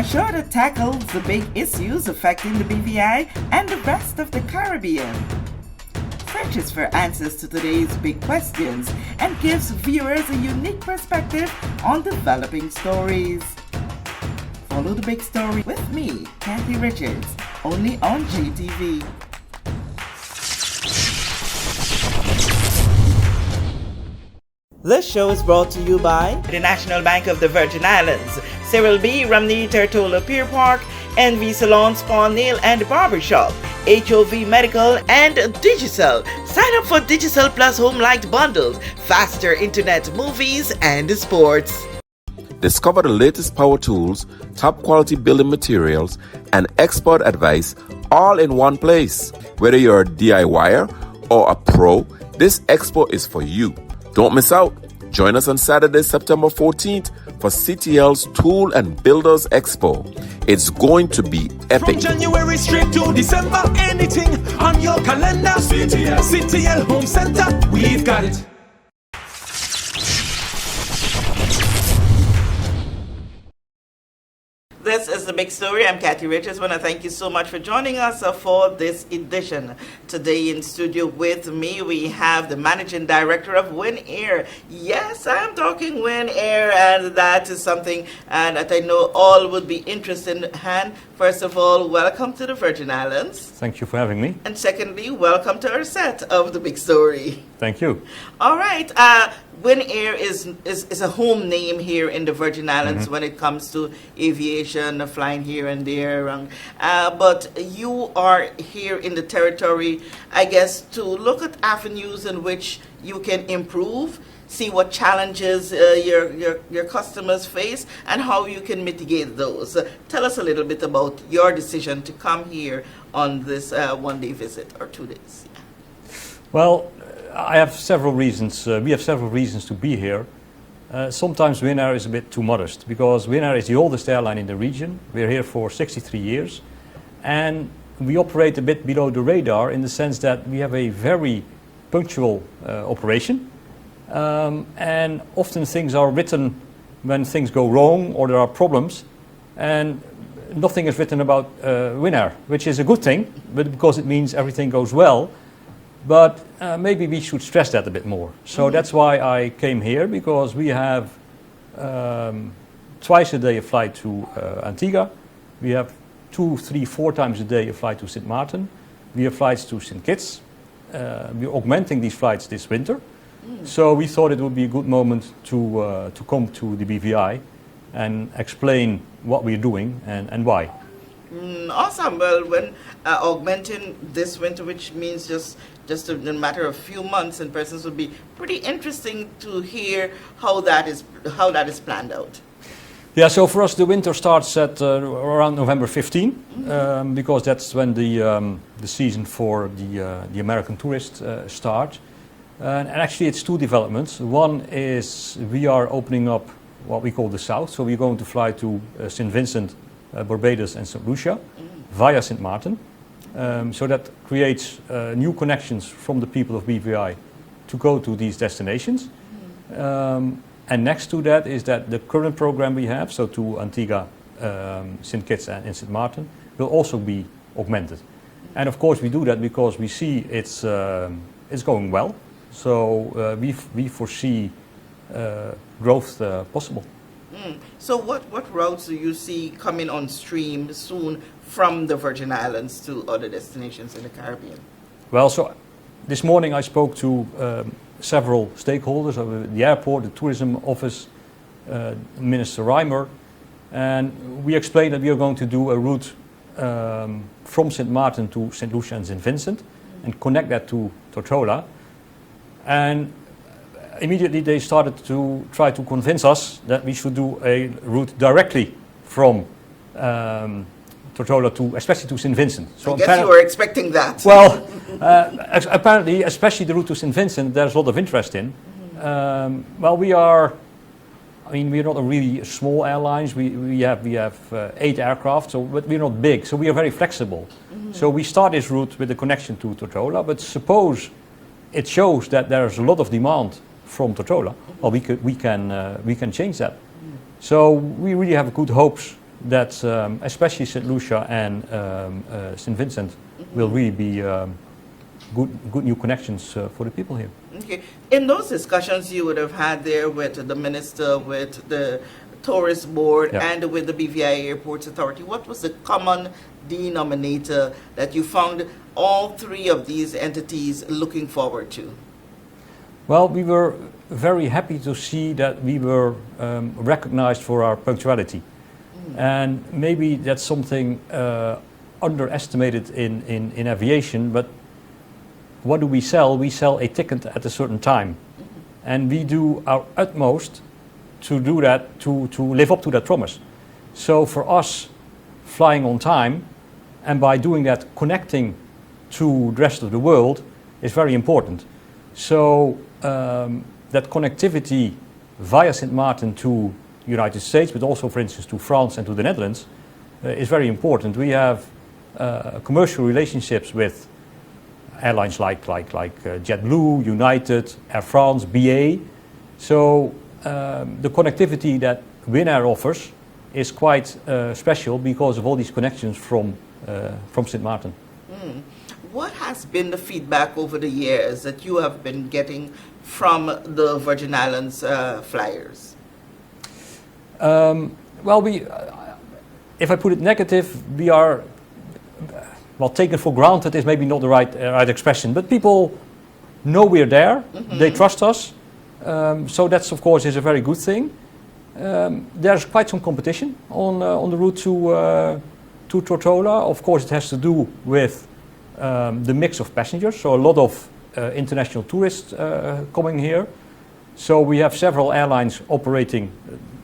show that tackles the big issues affecting the BVI and the rest of the Caribbean. Searches for answers to today's big questions and gives viewers a unique perspective on developing stories. Follow the big story with me, Kathy Richards, only on GTV. This show is brought to you by the National Bank of the Virgin Islands, Cyril B. Ramney Tertola Pier Park, NV Salon Spa Nail and Barbershop, HOV Medical, and Digicel. Sign up for Digicel Plus Home Light Bundles, faster internet, movies, and sports. Discover the latest power tools, top quality building materials, and expert advice all in one place. Whether you're a DIYer or a pro, this expo is for you. Don't miss out. Join us on Saturday, September 14th for CTL's Tool and Builders Expo. It's going to be epic. From January straight to December, anything on your calendar. CTL Home Center, we've got it. This is The Big Story. I'm Kathy Richards. I want to thank you so much for joining us for this edition. Today in studio with me, we have the Managing Director of WINAIR. Yes, I'm talking WINAIR, and that is something that I know all would be interested in. Han, first of all, welcome to the Virgin Islands. Thank you for having me. And secondly, welcome to our set of The Big Story. Thank you. All right. WINAIR is a home name here in the Virgin Islands when it comes to aviation, flying here and there. But you are here in the territory, I guess, to look at avenues in which you can improve, see what challenges your customers face, and how you can mitigate those. Tell us a little bit about your decision to come here on this one-day visit or 2 days. Well, I have several reasons. We have several reasons to be here. Sometimes WINAIR is a bit too modest because WINAIR is the oldest airline in the region. We're here for 63 years, and we operate a bit below the radar in the sense that we have a very punctual operation, and often things are written when things go wrong or there are problems, and nothing is written about WINAIR, which is a good thing, but because it means everything goes well. But maybe we should stress that a bit more. So that's why I came here, because we have twice a day a flight to Antigua. We have 2, 3, 4 times a day a flight to St. Martin. We have flights to St. Kitts. We're augmenting these flights this winter. So we thought it would be a good moment to come to the BVI and explain what we're doing and why. Awesome. Well, when augmenting this winter, which means just in a matter of few months, and persons would be pretty interesting to hear how that is planned out. Yeah, so for us the winter starts at around November 15, because that's when the season for the American tourists start. And actually it's 2 developments. One is we are opening up what we call the South, so we're going to fly to St. Vincent, Barbados and St. Lucia via St. Martin. So that creates new connections from the people of BVI to go to these destinations. And next to that is that the current program we have, so to Antigua, St. Kitts and St. Martin, will also be augmented. And of course we do that because we see it's going well. So we foresee growth possible. So what routes do you see coming on stream soon from the Virgin Islands to other destinations in the Caribbean? Well, so this morning I spoke to several stakeholders of the airport, the tourism office, Minister Reimer, and we explained that we are going to do a route from St. Martin to St. Lucia and St. Vincent and connect that to Tortola. And immediately they started to try to convince us that we should do a route directly from Tortola to, especially to St. Vincent. So I guess you were expecting that. Well, apparently, especially the route to St. Vincent, there's a lot of interest in. Well, we're not a really small airlines. We have 8 aircraft, but we're not big, so we are very flexible. So we start this route with a connection to Tortola, but suppose it shows that there's a lot of demand from Tortola, well, we can change that. So we really have good hopes that especially St. Lucia and St. Vincent will really be good new connections for the people here. Okay. In those discussions you would have had there with the minister, with the tourist board, Yeah. and with the BVI Airports Authority, what was the common denominator that you found all three of these entities looking forward to? Well, we were very happy to see that we were recognized for our punctuality. And maybe that's something underestimated in aviation, but what do we sell? We sell a ticket at a certain time. And we do our utmost to do that, to live up to that promise. So for us, flying on time, and by doing that, connecting to the rest of the world is very important. So that connectivity via St. Maarten to the United States, but also, for instance, to France and to the Netherlands, is very important. We have commercial relationships with airlines like JetBlue, United, Air France, BA. So the connectivity that WINAIR offers is quite special because of all these connections from St. Maarten. What has been the feedback over the years that you have been getting from the Virgin Islands flyers? Well, if I put it negative, we are, well, taken for granted is maybe not the right expression, but people know we're there, they trust us, so that's of course is a very good thing. There's quite some competition on the route to Tortola. Of course, it has to do with the mix of passengers, so a lot of international tourists coming here. So we have several airlines operating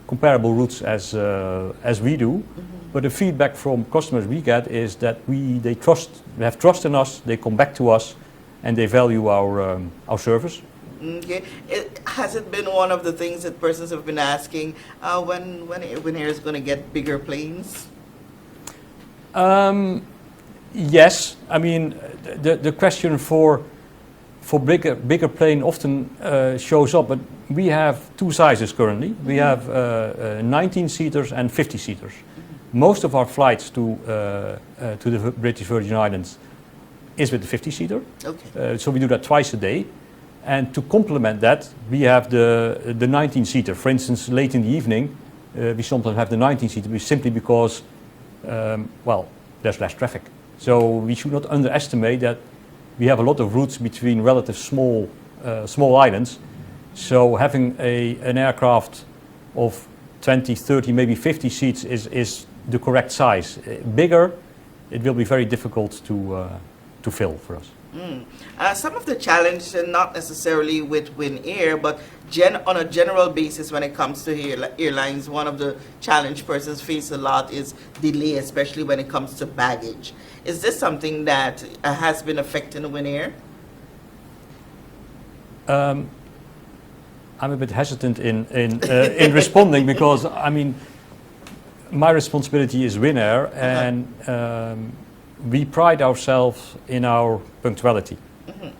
comparable routes as we do, but the feedback from customers we get is that they have trust in us, they come back to us, and they value our service. Okay. Has it been one of the things that persons have been asking when Air is going to get bigger planes? Yes, I mean the question for bigger plane often shows up, but we have two sizes currently. We have 19-seaters and 50-seaters. Most of our flights to the British Virgin Islands is with the 50-seater. Okay. So we do that twice a day. And to complement that, we have the 19-seater. For instance, late in the evening, we sometimes have the 19-seater simply because, well, there's less traffic. So we should not underestimate that we have a lot of routes between relative small islands. So having an aircraft of 20, 30, maybe 50 seats is the correct size. Bigger, it will be very difficult to fill for us. Some of the challenge, not necessarily with WINAIR, but on a general basis when it comes to airlines, one of the challenge persons face a lot is delay, especially when it comes to baggage. Is this something that has been affecting WINAIR? I'm a bit hesitant in responding because, I mean, my responsibility is WINAIR, and we pride ourselves in our punctuality.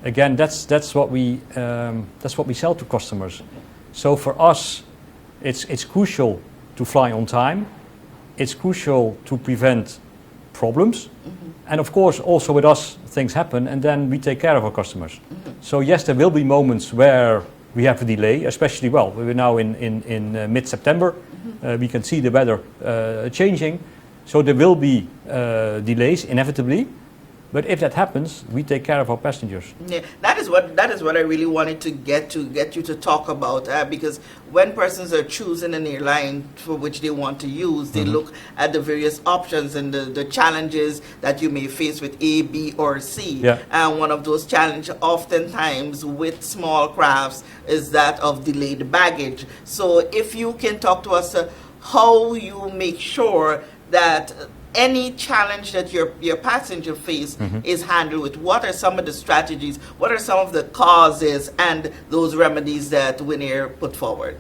Again, that's what we sell to customers. So for us, it's crucial to fly on time. It's crucial to prevent problems, and of course, also with us, things happen, and then we take care of our customers. So yes, there will be moments where we have a delay, especially, well, we're now in mid-September. We can see the weather changing. So there will be delays inevitably, but if that happens, we take care of our passengers. Yeah, that is what I really wanted to get you to talk about, because when persons are choosing an airline for which they want to use, they look at the various options and the challenges that you may face with A, B, or C. Yeah. And one of those challenges, oftentimes with small crafts, is that of delayed baggage. So if you can talk to us how you make sure that any challenge that your passenger face is handled with. What are some of the strategies? What are some of the causes and those remedies that WINAIR put forward?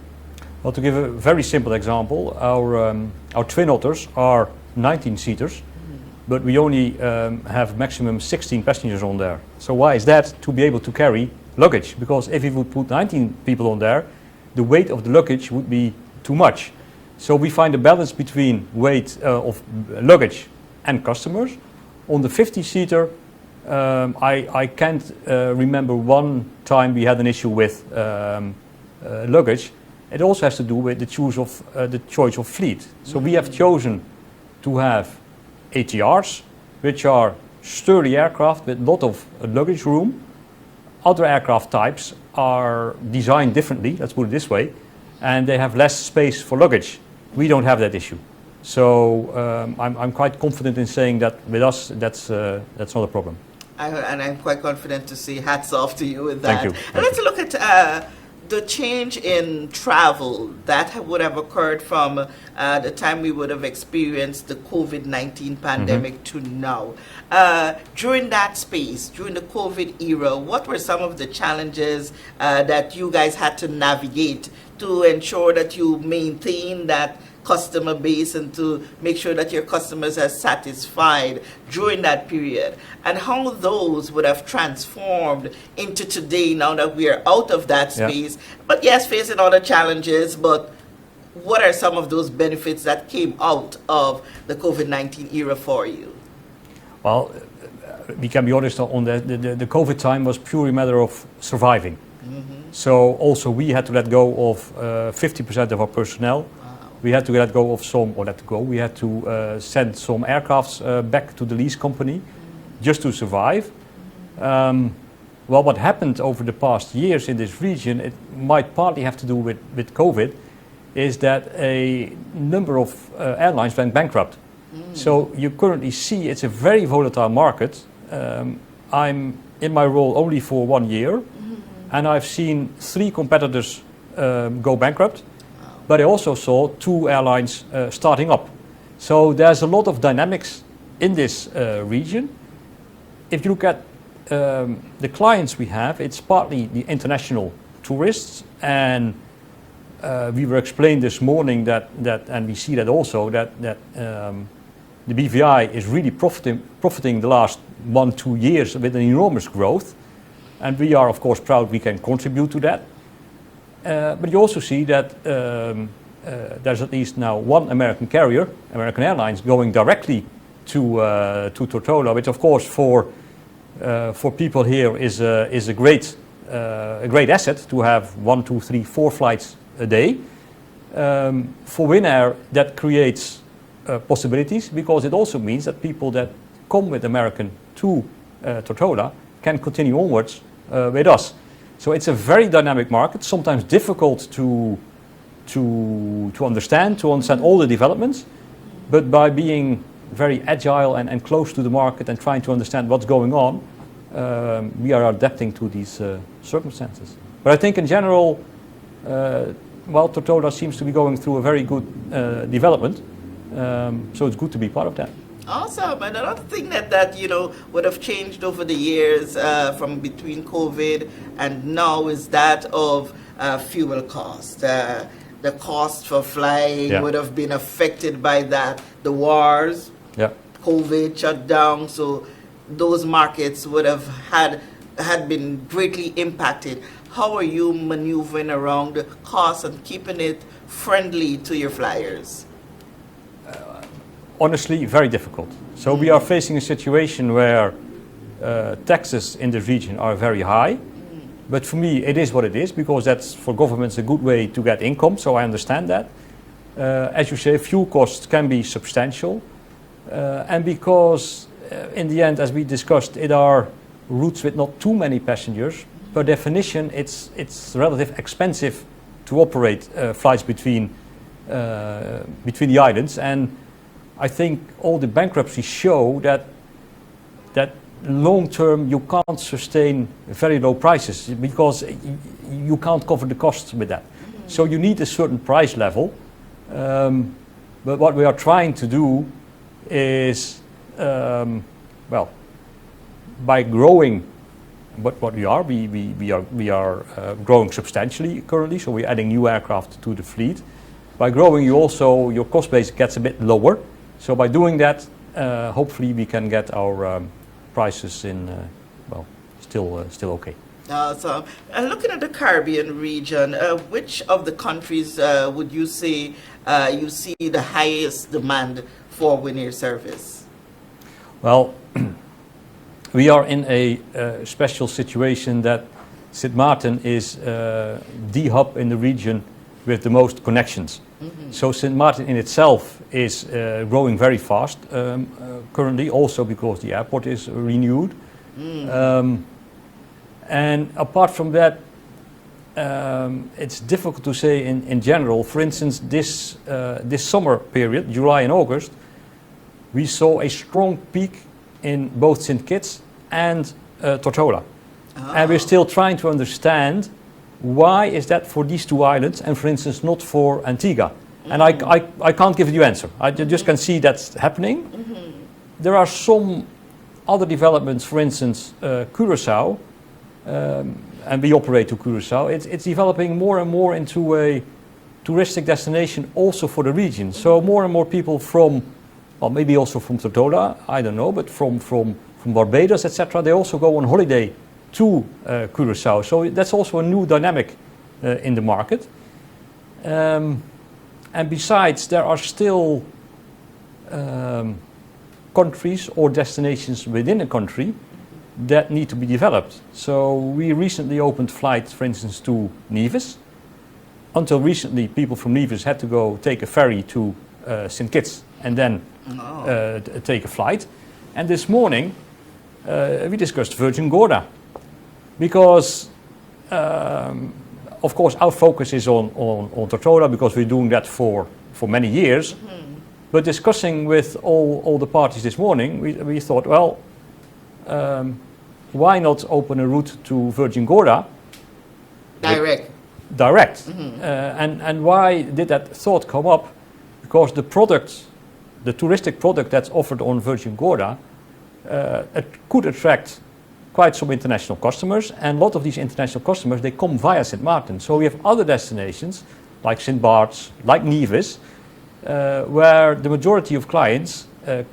Well, to give a very simple example, our Twin Otters are 19-seaters, but we only have maximum 16 passengers on there. So why is that? To be able to carry luggage, because if we would put 19 people on there, the weight of the luggage would be too much. So we find a balance between weight of luggage and customers. On the 50-seater, I can't remember one time we had an issue with luggage. It also has to do with the choice of fleet. So we have chosen to have ATRs, which are sturdy aircraft with a lot of luggage room. Other aircraft types are designed differently, let's put it this way, and they have less space for luggage. We don't have that issue. So I'm quite confident in saying that with us, that's not a problem. And I'm quite confident to say hats off to you with that. Thank you. And let's look at the change in travel that would have occurred from the time we would have experienced the COVID-19 pandemic to now. During that space, during the COVID era, what were some of the challenges that you guys had to navigate to ensure that you maintain that customer base and to make sure that your customers are satisfied during that period, and how those would have transformed into today now that we are out of that space, but yes, facing other challenges, but what are some of those benefits that came out of the COVID-19 era for you? Well, we can be honest, on the COVID time was purely a matter of surviving. So also we had to let go of 50% of our personnel. We had to let go of some, or we had to send some aircrafts back to the lease company just to survive. Well, what happened over the past years in this region, it might partly have to do with COVID, is that a number of airlines went bankrupt. So you currently see it's a very volatile market. I'm in my role only for 1 year, and I've seen 3 competitors go bankrupt. But I also saw 2 airlines starting up. So there's a lot of dynamics in this region. If you look at the clients we have, it's partly the international tourists, and we were explained this morning that and we see that also, that the BVI is really profiting the last 1-2 years with an enormous growth, and we are of course proud we can contribute to that. But you also see that there's at least now one American carrier, American Airlines, going directly to Tortola, which of course for people here is a great asset to have 1, 2, 3, 4 flights a day. For WINAIR, that creates possibilities, because it also means that people that come with American to Tortola can continue onwards with us. So it's a very dynamic market, sometimes difficult to understand all the developments, but by being very agile and close to the market and trying to understand what's going on, we are adapting to these circumstances. But I think in general, Tortola seems to be going through a very good development, so it's good to be part of that. Awesome. And another thing that would have changed over the years from between COVID and now is that of fuel cost. The cost for flying would have been affected by that. The wars, COVID shut down, so those markets would have had been greatly impacted. How are you maneuvering around the cost and keeping it friendly to your flyers? Honestly, very difficult. So we are facing a situation where taxes in the region are very high. But for me, it is what it is, because that's for governments a good way to get income, so I understand that. As you say, fuel costs can be substantial. And because in the end, as we discussed, it are routes with not too many passengers, per definition, it's relatively expensive to operate flights between the islands. And I think all the bankruptcies show that long term you can't sustain very low prices, because you can't cover the costs with that. So you need a certain price level. But what we are trying to do is, by growing, what we are growing substantially currently. So we're adding new aircraft to the fleet. By growing, your cost base gets a bit lower. So by doing that, hopefully we can get our prices in, still okay. So, looking at the Caribbean region, which of the countries would you say you see the highest demand for WINAIR service? Well, we are in a special situation that Sint Maarten is the hub in the region with the most connections. So Sint Maarten in itself is growing very fast currently, also because the airport is renewed. And apart from that, it's difficult to say in general. For instance, this summer period, July and August, we saw a strong peak in both St. Kitts and Tortola. And we're still trying to understand why is that for these two islands and, for instance, not for Antigua. And I can't give you the answer. I just can see that's happening. There are some other developments, for instance, Curaçao, and we operate to Curaçao. It's developing more and more into a touristic destination also for the region. So more and more people from, well, maybe also from Tortola, I don't know, but from Barbados, etc., they also go on holiday to Curaçao. So that's also a new dynamic in the market. And besides, there are still countries or destinations within a country that need to be developed. So we recently opened flights, for instance, to Nevis. Until recently, people from Nevis had to go take a ferry to St. Kitts and then take a flight. And this morning, we discussed Virgin Gorda. Because, of course, our focus is on Tortola because we're doing that for many years. But discussing with all the parties this morning, we thought, well, why not open a route to Virgin Gorda? Direct. And why did that thought come up? Because the product, the touristic product that's offered on Virgin Gorda, it could attract quite some international customers, and a lot of these international customers, they come via Sint Maarten. So we have other destinations, like St. Bart's, like Nevis, where the majority of clients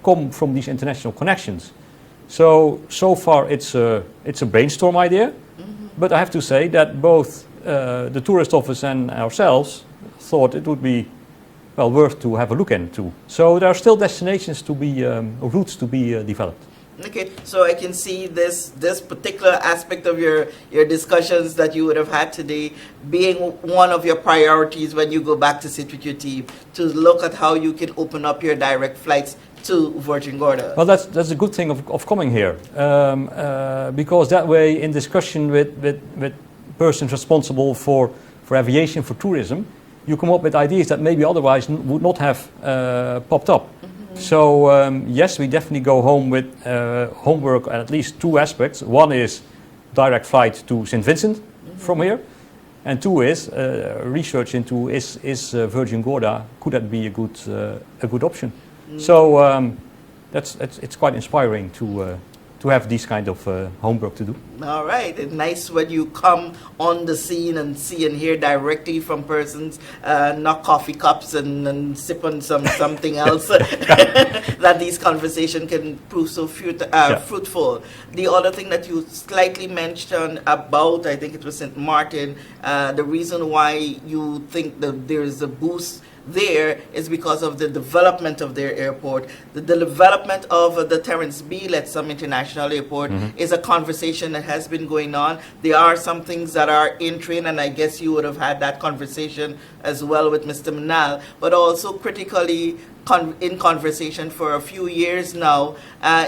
come from these international connections. So far it's a brainstorm idea, but I have to say that both the tourist office and ourselves thought it would be well worth to have a look into. So there are still destinations to be, routes to be developed. Okay, so I can see this particular aspect of your discussions that you would have had today being one of your priorities when you go back to sit with your team, to look at how you can open up your direct flights to Virgin Gorda. Well, that's a good thing of coming here, because that way, in discussion with persons responsible for aviation, for tourism, you come up with ideas that maybe otherwise would not have popped up. So yes, we definitely go home with homework at least two aspects. One is direct flight to St. Vincent from here, and two is research into is Virgin Gorda, could that be a good option? So it's quite inspiring to have this kind of homework to do. All right, it's nice when you come on the scene and see and hear directly from persons, not coffee cups and sip on something else, that these conversations can prove so fruitful. The other thing that you slightly mentioned about, I think it was St. Maarten, the reason why you think that there is a boost there is because of the development of their airport. The development of the Terence B. Lettsome International Airport is a conversation that has been going on. There are some things that are in train, and I guess you would have had that conversation as well with Mr. Manal, but also critically in conversation for a few years now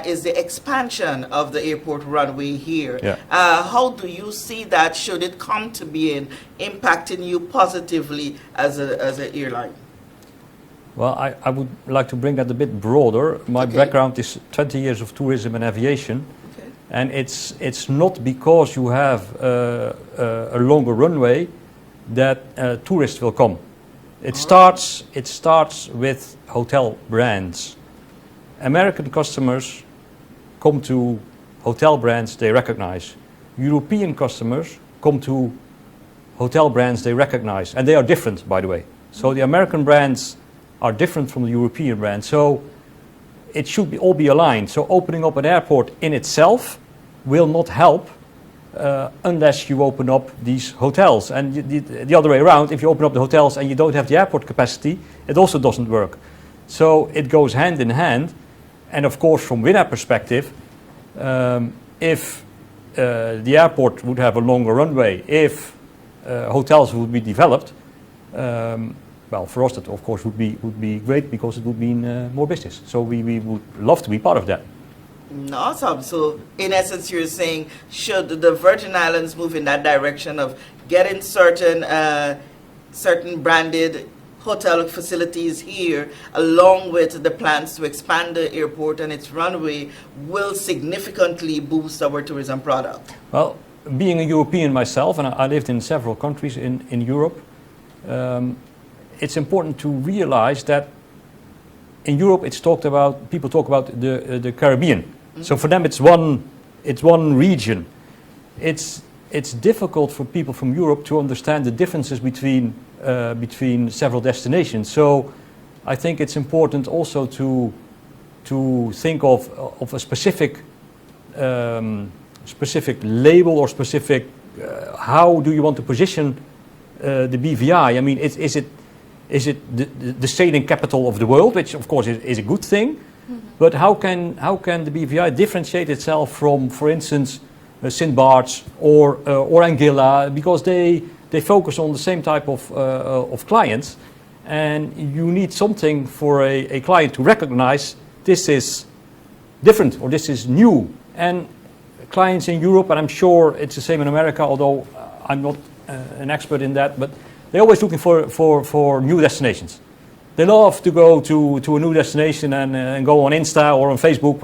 is the expansion of the airport runway here. Yeah. How do you see that, should it come to being, impacting you positively as an airline? Well, I would like to bring that a bit broader. My background is 20 years of tourism and aviation. Okay. And it's not because you have a longer runway that tourists will come. It starts with hotel brands. American customers come to hotel brands they recognize. European customers come to hotel brands they recognize. And they are different, by the way. So the American brands are different from the European brands. So it should all be aligned. So opening up an airport in itself will not help unless you open up these hotels. And the other way around, if you open up the hotels and you don't have the airport capacity, it also doesn't work. So it goes hand in hand. And of course, from WINAIR perspective, if the airport would have a longer runway, if hotels would be developed, well, for us that of course would be great because it would mean more business. So we would love to be part of that. Awesome. So, in essence, you're saying, should the Virgin Islands move in that direction of getting certain branded hotel facilities here, along with the plans to expand the airport and its runway, will significantly boost our tourism product? Well, being a European myself, and I lived in several countries in Europe, it's important to realize that in Europe people talk about the Caribbean. So for them it's one region. It's difficult for people from Europe to understand the differences between several destinations. So I think it's important also to think of a specific label or specific how do you want to position the BVI? I mean, is it the sailing capital of the world, which of course is a good thing. But how can the BVI differentiate itself from, for instance, St. Bart's or Anguilla, because they focus on the same type of clients, and you need something for a client to recognize this is different or this is new. And clients in Europe, and I'm sure it's the same in America, although I'm not an expert in that, but they're always looking for new destinations. They love to go to a new destination and go on Insta or on Facebook.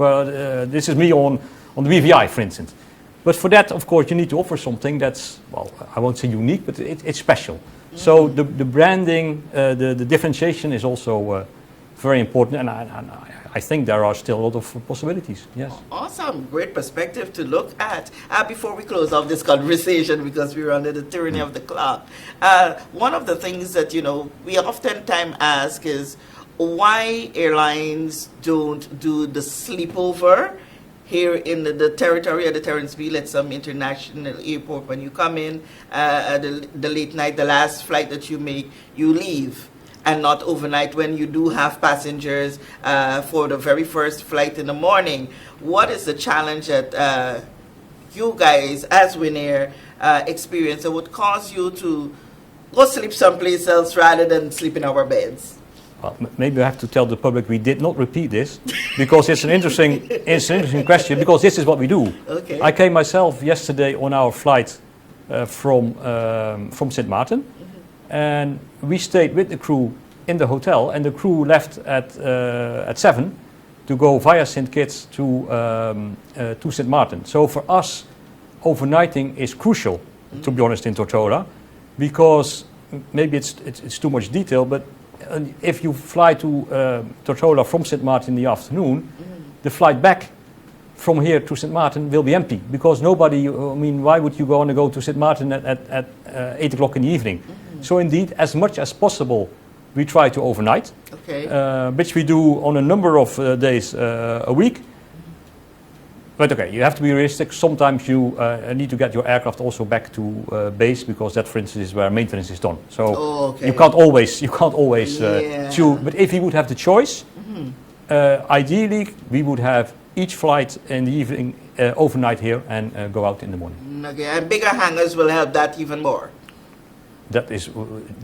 This is me on the BVI, for instance. But for that, of course, you need to offer something that's, well, I won't say unique, but it's special. Mm-hmm. So the branding, the differentiation is also very important, and I think there are still a lot of possibilities. Yes. Awesome, great perspective to look at. Before we close off this conversation, because we're under the tyranny of the clock, one of the things that we oftentimes ask is why airlines don't do the sleepover here in the territory at the Terrence Beale at some international airport. When you come in, the late night, the last flight that you make, you leave. And not overnight when you do have passengers for the very first flight in the morning. What is the challenge that you guys as WINAIR experience that would cause you to go sleep someplace else rather than sleep in our beds? Well, maybe I have to tell the public we did not repeat this, because it's an interesting question, because this is what we do. Okay. I came myself yesterday on our flight from St. Martin. And we stayed with the crew in the hotel, and the crew left at 7 to go via St. Kitts to St. Martin. So for us, overnighting is crucial, to be honest, in Tortola, because maybe it's too much detail, but if you fly to Tortola from St. Martin in the afternoon, the flight back from here to St. Martin will be empty, because nobody, I mean, why would you want to go to St. Martin at 8 o'clock in the evening? So indeed, as much as possible, we try to overnight, which we do on a number of days a week. But okay, you have to be realistic. Sometimes you need to get your aircraft also back to base, because that, for instance, is where maintenance is done. So you can't always choose. But if you would have the choice, ideally we would have each flight in the evening overnight here and go out in the morning. Okay, and bigger hangars will help that even more. That is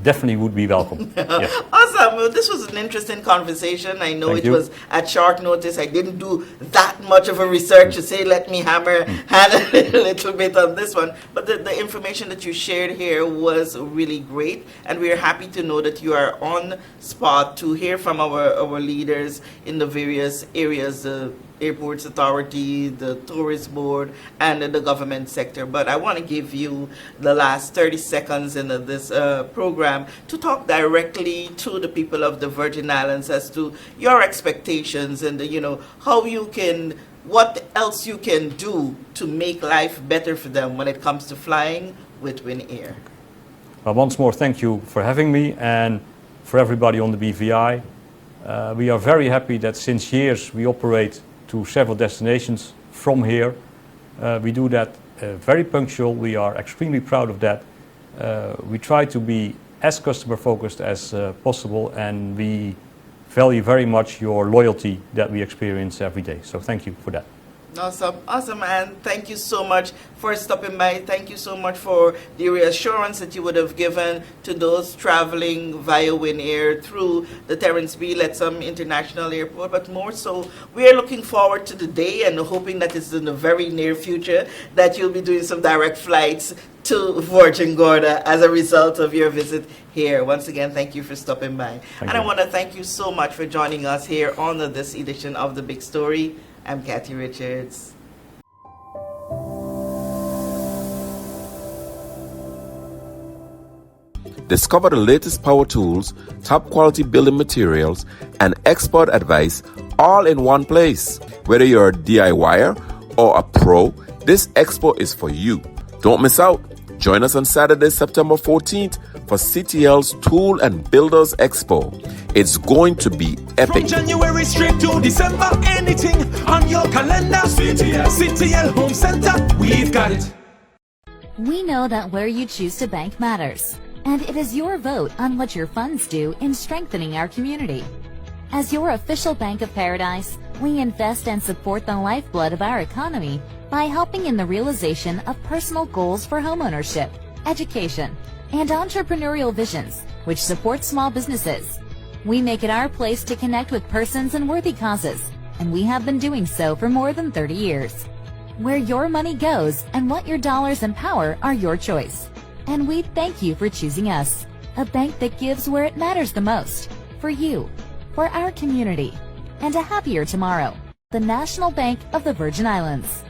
definitely would be welcome. Yes. Awesome. Well, this was an interesting conversation. I know Thank it you. was at short notice. I didn't do that much of a research to say, let me hammer a little bit on this one. But the information that you shared here was really great. And we're happy to know that you are on spot to hear from our leaders in the various areas, the Airports Authority, the Tourist Board, and the government sector. But I want to give you the last 30 seconds in this program to talk directly to the people of the Virgin Islands as to your expectations and what else you can do to make life better for them when it comes to flying with WINAIR. Well, once more, thank you for having me, and for everybody on the BVI. We are very happy that since years we operate to several destinations from here. We do that very punctual. We are extremely proud of that. We try to be as customer focused as possible, and we value very much your loyalty that we experience every day. So thank you for that. Awesome, awesome, and thank you so much for stopping by. Thank you so much for the reassurance that you would have given to those traveling via WINAIR through the Terence B. Lettsome International Airport. But more so, we are looking forward to the day and hoping that it's in the very near future that you'll be doing some direct flights to Virgin Gorda as a result of your visit here. Once again, thank you for stopping by. I want to thank you so much for joining us here on this edition of The Big Story. I'm Kathy Richards. Discover the latest power tools, top quality building materials, and expert advice all in one place. Whether you're a DIYer or a pro, this expo is for you. Don't miss out. Join us on Saturday, September 14th for CTL's Tool and Builders Expo. It's going to be epic. From January straight to December, anything on your calendar. CTL Home Center, we've got it. We know that where you choose to bank matters, and it is your vote on what your funds do in strengthening our community. As your official Bank of Paradise, we invest and support the lifeblood of our economy by helping in the realization of personal goals for homeownership, education, and entrepreneurial visions, which support small businesses. We make it our place to connect with persons and worthy causes, and we have been doing so for more than 30 years. Where your money goes and what your dollars empower are your choice. And we thank you for choosing us, a bank that gives where it matters the most, for you, for our community, and a happier tomorrow. The National Bank of the Virgin Islands.